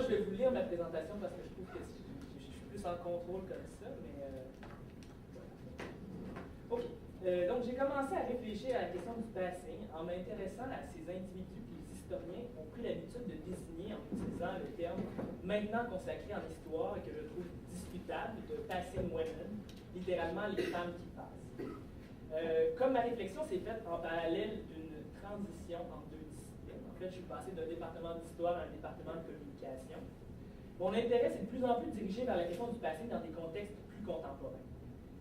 je vais vous lire ma présentation parce que je trouve que je suis plus en contrôle comme ça, mais OK. Donc, j'ai commencé à réfléchir à la question du passing en m'intéressant à ces individus que les historiens ont pris l'habitude de désigner en utilisant le terme maintenant consacré en histoire et que je trouve discutable de passing women, littéralement les femmes qui passent. Comme ma réflexion s'est faite en parallèle d'une transition entre deux disciplines, en fait, je suis passé d'un département d'histoire à un département de communication. Mon intérêt s'est de plus en plus dirigé vers la question du passing dans des contextes plus contemporains.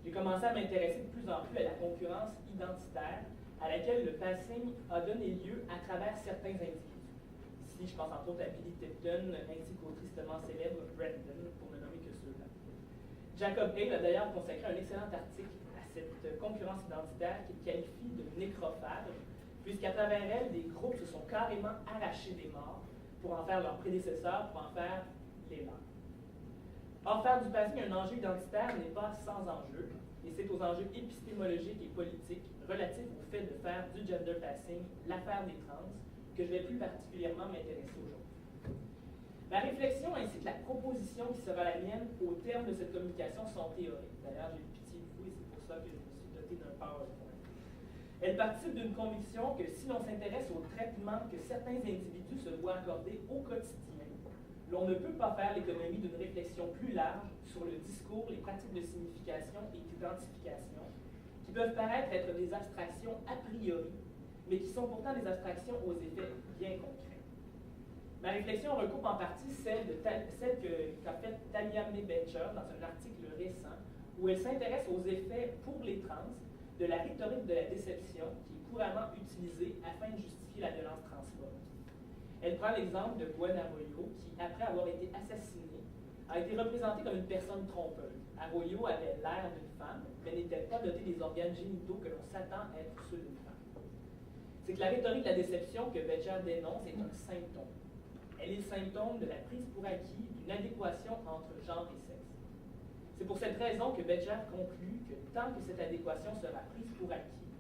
J'ai commencé à m'intéresser de plus en plus à la concurrence identitaire à laquelle le passing a donné lieu à travers certains individus. Ici, je pense entre autres à Billy Tipton ainsi qu'au tristement célèbre Brandon, pour ne nommer que ceux-là. Jacob Hale a d'ailleurs consacré un excellent article à cette concurrence identitaire qu'il qualifie de nécrophage, puisqu'à travers elle, des groupes se sont carrément arrachés des morts pour en faire leurs prédécesseurs, pour en faire les leurs. Or, faire du passing un enjeu identitaire n'est pas sans enjeu, et c'est aux enjeux épistémologiques et politiques relatifs au fait de faire du gender passing l'affaire des trans que je vais plus particulièrement m'intéresser aujourd'hui. Ma réflexion ainsi que la proposition qui sera la mienne au terme de cette communication sont théoriques. D'ailleurs, j'ai eu pitié de vous et c'est pour ça que je me suis doté d'un PowerPoint. Elles partent d'une conviction que si l'on s'intéresse au traitement que certains individus se voient accorder au quotidien, l'on ne peut pas faire l'économie d'une réflexion plus large sur le discours, les pratiques de signification et d'identification, qui peuvent paraître être des abstractions a priori, mais qui sont pourtant des abstractions aux effets bien concrets. Ma réflexion recoupe en partie celle qu'a faite Talia May Becher dans un article récent, où elle s'intéresse aux effets pour les trans de la rhétorique de la déception qui est couramment utilisée afin de justifier la violence transphobe. Elle prend l'exemple de Gwen Arroyo, qui, après avoir été assassinée, a été représentée comme une personne trompeuse. Arroyo avait l'air d'une femme, mais n'était pas dotée des organes génitaux que l'on s'attend à être ceux d'une femme. C'est que la rhétorique de la déception que Becher dénonce est un symptôme. Elle est le symptôme de la prise pour acquis d'une adéquation entre genre et sexe. C'est pour cette raison que Becher conclut que tant que cette adéquation sera prise pour acquis,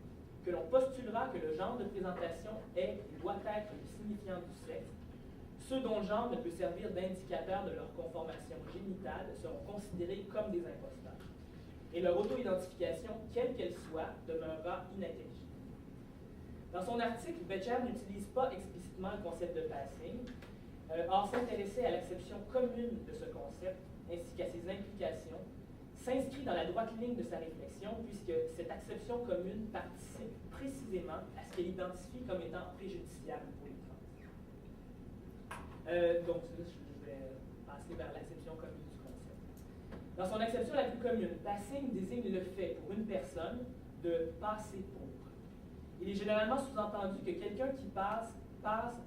que l'on postulera que le genre de présentation est et doit être le signifiant du sexe, ceux dont le genre ne peut servir d'indicateur de leur conformation génitale seront considérés comme des imposteurs. Et leur auto-identification, quelle qu'elle soit, demeurera inintelligible. Dans son article, Becher n'utilise pas explicitement le concept de passing, or s'intéresser à l'acception commune de ce concept ainsi qu'à ses implications s'inscrit dans la droite ligne de sa réflexion, puisque cette acception commune participe précisément à ce qu'elle identifie comme étant préjudiciable pour les trans. Donc, je vais passer vers l'acception commune du concept. Dans son acception la plus commune, passing désigne le fait pour une personne de passer pour. Il est généralement sous-entendu que quelqu'un qui passe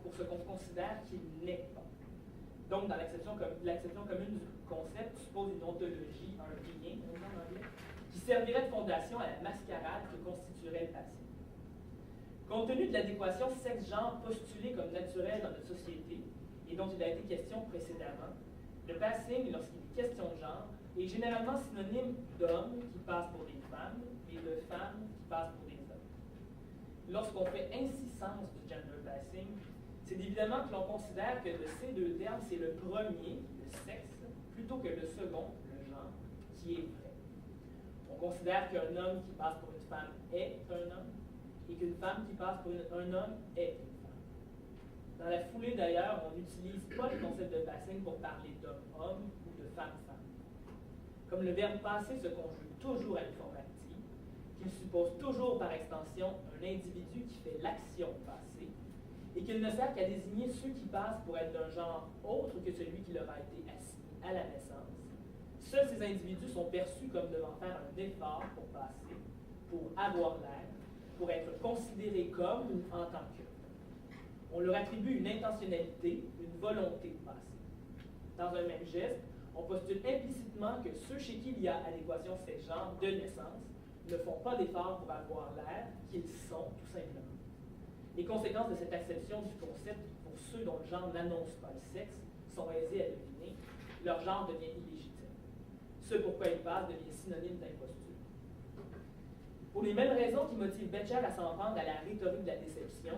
pour ce qu'on considère qu'il n'est pas. Donc, dans l'acception commune du concept, suppose une ontologie, un lien, en anglais, qui servirait de fondation à la mascarade que constituerait le passing. Compte tenu de l'adéquation sexe-genre postulée comme naturelle dans notre société, et dont il a été question précédemment, le passing, lorsqu'il est question de genre, est généralement synonyme d'hommes qui passent pour des femmes et de femmes qui passent pour des hommes. Lorsqu'on fait ainsi sens du gender passing, c'est évidemment que l'on considère que de ces deux termes, c'est le premier, le sexe, plutôt que le second, le genre, qui est vrai. On considère qu'un homme qui passe pour une femme est un homme, et qu'une femme qui passe pour un homme est une femme. Dans la foulée, d'ailleurs, on n'utilise pas le concept de passing pour parler d'homme-homme ou de femme-femme. Comme le verbe passer se conjugue toujours à l'informative, qu'il suppose toujours par extension un individu qui fait l'action passer, et qu'il ne sert qu'à désigner ceux qui passent pour être d'un genre autre que celui qui leur a été assigné à la naissance. Seuls ces individus sont perçus comme devant faire un effort pour passer, pour avoir l'air, pour être considérés comme ou en tant que. On leur attribue une intentionnalité, une volonté de passer. Dans un même geste, on postule implicitement que ceux chez qui il y a adéquation sexe-genre de naissance ne font pas d'effort pour avoir l'air qu'ils sont, tout simplement. Les conséquences de cette acception du concept pour ceux dont le genre n'annonce pas le sexe sont aisées à deviner. Leur genre devient illégitime. Ce pourquoi ils passent devient synonyme d'imposture. Pour les mêmes raisons qui motivent Becher à s'en prendre à la rhétorique de la déception,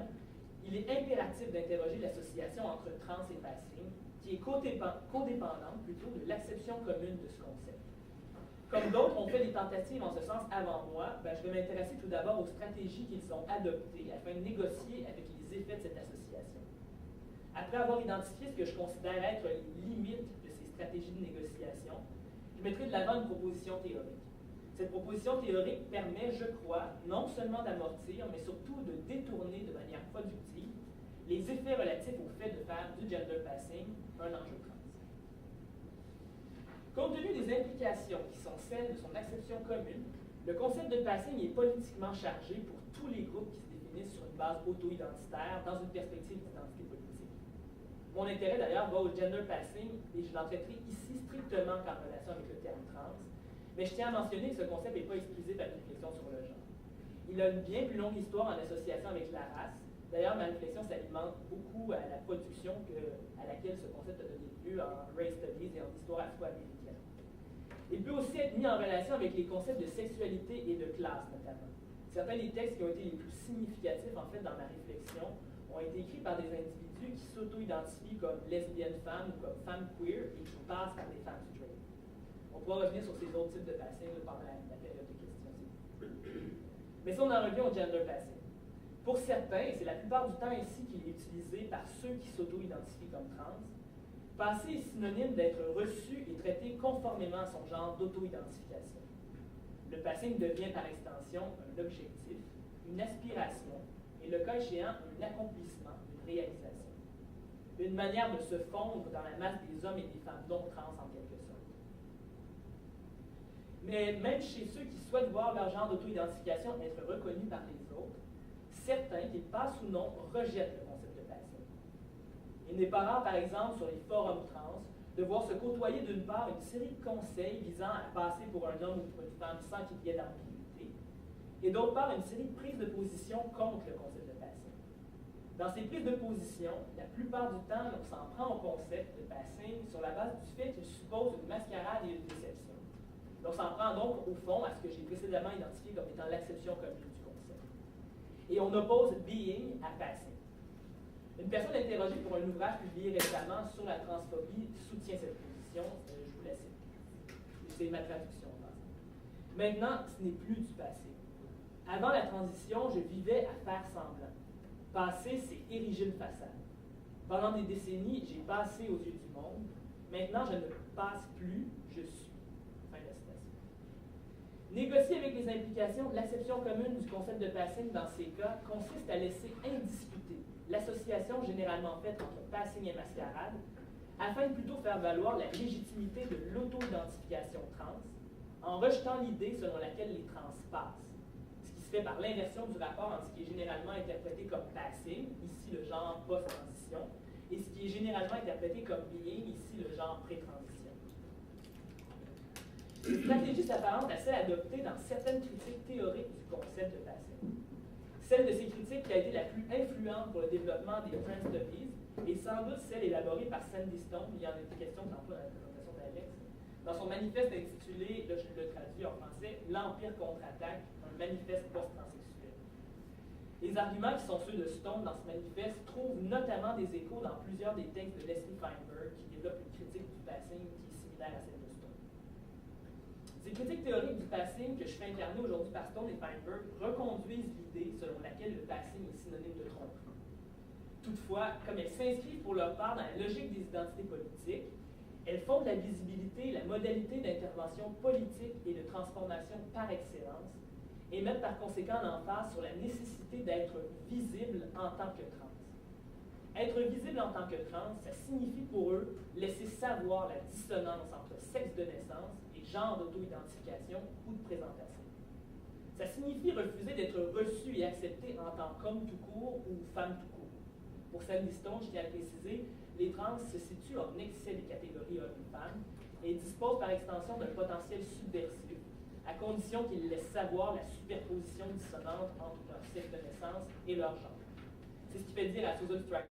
il est impératif d'interroger l'association entre trans et passing, qui est codépendante plutôt de l'acception commune de ce concept. Comme d'autres ont fait des tentatives en ce sens avant moi, je vais m'intéresser tout d'abord aux stratégies qu'ils ont adoptées afin de négocier avec les effets de cette association. Après avoir identifié ce que je considère être les limites de ces stratégies de négociation, je mettrai de l'avant une proposition théorique. Cette proposition théorique permet, je crois, non seulement d'amortir, mais surtout de détourner de manière productive les effets relatifs au fait de faire du gender passing un enjeu trans. Compte tenu des implications qui sont celles de son acception commune, le concept de passing est politiquement chargé pour tous les groupes qui se définissent sur une base auto-identitaire dans une perspective d'identité politique. Mon intérêt d'ailleurs va au gender passing et je l'en traiterai ici strictement qu'en relation avec le terme trans, mais je tiens à mentionner que ce concept n'est pas exclusif à une réflexion sur le genre. Il a une bien plus longue histoire en association avec la race. D'ailleurs, ma réflexion s'alimente beaucoup à la production à laquelle ce concept a donné lieu en race studies et en histoire afro-américaine. Il peut aussi être mis en relation avec les concepts de sexualité et de classe, notamment. Certains des textes qui ont été les plus significatifs, en fait, dans ma réflexion, ont été écrits par des individus qui s'auto-identifient comme lesbiennes femmes ou comme femmes queer et qui passent par des femmes straight. On pourra revenir sur ces autres types de passing pendant la période de questions. Mais si on en revient au gender passing. Pour certains, et c'est la plupart du temps ici qu'il est utilisé par ceux qui s'auto-identifient comme trans, passer est synonyme d'être reçu et traité conformément à son genre d'auto-identification. Le passing devient par extension un objectif, une aspiration et, le cas échéant, un accomplissement, une réalisation. Une manière de se fondre dans la masse des hommes et des femmes non trans en quelque sorte. Mais même chez ceux qui souhaitent voir leur genre d'auto-identification être reconnu par les autres, certains, qu'ils passent ou non, rejettent le concept de passing. Il n'est pas rare, par exemple, sur les forums trans, de voir se côtoyer d'une part une série de conseils visant à passer pour un homme ou pour une femme sans qu'il y ait d'ambiguïté, et d'autre part une série de prises de position contre le concept de passing. Dans ces prises de position, la plupart du temps, on s'en prend au concept de passing sur la base du fait qu'il suppose une mascarade et une déception. On s'en prend donc, au fond, à ce que j'ai précédemment identifié comme étant l'acception commune du concept. Et on oppose being à passing. Une personne interrogée pour un ouvrage publié récemment sur la transphobie soutient cette position. Je vous la cite. C'est ma traduction en passant. Maintenant, ce n'est plus du passé. Avant la transition, je vivais à faire semblant. Passer, c'est ériger une façade. Pendant des décennies, j'ai passé aux yeux du monde. Maintenant, je ne passe plus, je suis. Fin de la citation. Négocier avec les implications de l'acception commune du concept de passing dans ces cas consiste à laisser indiscutée l'association généralement faite entre passing et mascarade, afin de plutôt faire valoir la légitimité de l'auto-identification trans, en rejetant l'idée selon laquelle les trans passent, ce qui se fait par l'inversion du rapport entre ce qui est généralement interprété comme passing, ici le genre post-transition, et ce qui est généralement interprété comme being, ici le genre pré-transition. Une stratégie s'apparente à celle adoptée dans certaines critiques théoriques du concept de passing. Celle de ces critiques qui a été la plus influente pour le développement des trans studies est sans doute celle élaborée par Sandy Stone, il y en a été question tantôt dans la présentation d'Alex, dans son manifeste intitulé, là je le traduis en français, L'Empire contre-attaque, un manifeste post-transsexuel. Les arguments qui sont ceux de Stone dans ce manifeste trouvent notamment des échos dans plusieurs des textes de Leslie Feinberg qui développent une critique du passing qui est similaire à celle de Stone. Ces critiques théoriques du passing que je fais incarner aujourd'hui par Stone et Feinberg reconduisent l'idée selon laquelle le passing est synonyme de tromperie. Toutefois, comme elles s'inscrivent pour leur part dans la logique des identités politiques, elles fondent la visibilité, la modalité d'intervention politique et de transformation par excellence, et mettent par conséquent l'emphase sur la nécessité d'être visible en tant que trans. Être visible en tant que trans, ça signifie pour eux laisser savoir la dissonance entre sexe de naissance et genre d'auto-identification ou de présentation. Ça signifie refuser d'être reçu et accepté en tant qu'homme tout court ou femme tout court. Pour Sandy Stone, je tiens à préciser, les trans se situent en excès des catégories hommes-femmes et disposent par extension d'un potentiel subversif, à condition qu'ils laissent savoir la superposition dissonante entre leur sexe de naissance et leur genre. C'est ce qui fait dire à Susan Stryker